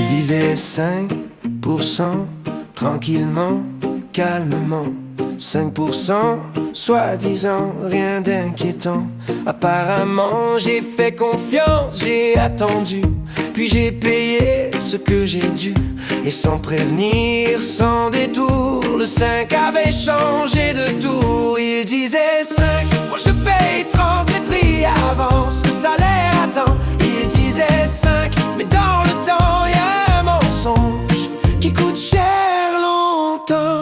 disait 5%, tranquillement, calmement. 5%, soi-disant, rien d'inquiétant. Apparemment, j'ai fait confiance, j'ai attendu, puis j'ai payé ce que j'ai dû. Et sans prévenir, sans détour, le 5 avait changé de tour. Il disait 5, moi je paye 30, les prix avancent, le salaire attend. Il disait 5, mais dans le temps, y a un mensonge qui coûte cher longtemps.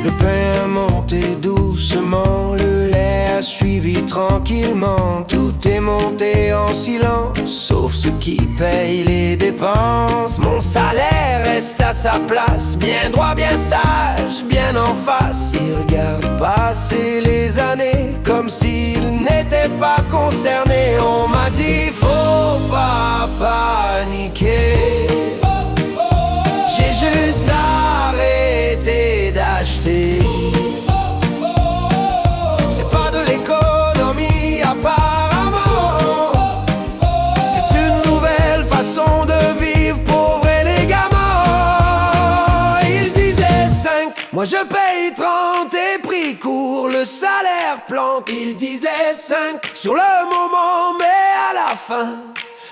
Le pain a monté doucement, le lait a suivi tranquillement. Tout est monté en silence, sauf ceux qui payent les dépenses. Mon salaire reste à sa place, bien droit, bien sage, bien en face. Il regarde passer les années comme s'il n'était pas concerné. On m'a dit faut pas paniquer, j'ai juste arrêté d'acheter. C'est pas de l'économie apparemment, c'est une nouvelle façon de vivre, pauvre et gamins. Il disait 5, moi je paye 30 et prix court, le salaire plante. Il disait 5, sur le moment mais à la fin,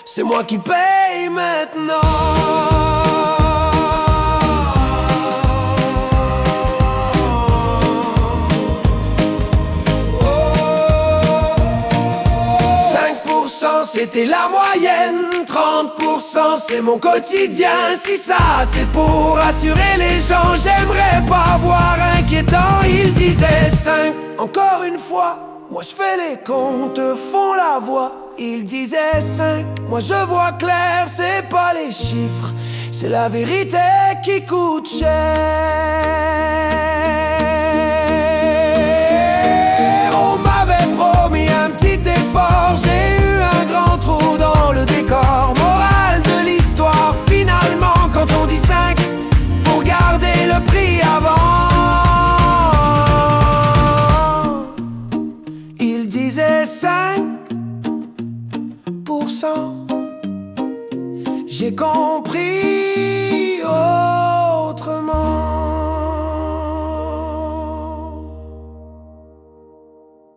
c'est moi qui paye maintenant. 5% c'était la moyenne, 30% c'est mon quotidien. Si ça c'est pour assurer les gens, j'aimerais pas voir inquiétant. Il disait 5, encore une fois, moi je fais les comptes, font la voix. Il disait 5, moi je vois clair, c'est pas les chiffres, c'est la vérité qui coûte cher. On m'avait promis un petit effort, j'ai eu un grand trou dans le décor. Morale de l'histoire, finalement quand on dit 5, faut regarder le prix avant. Il disait 5%, j'ai compris, oh.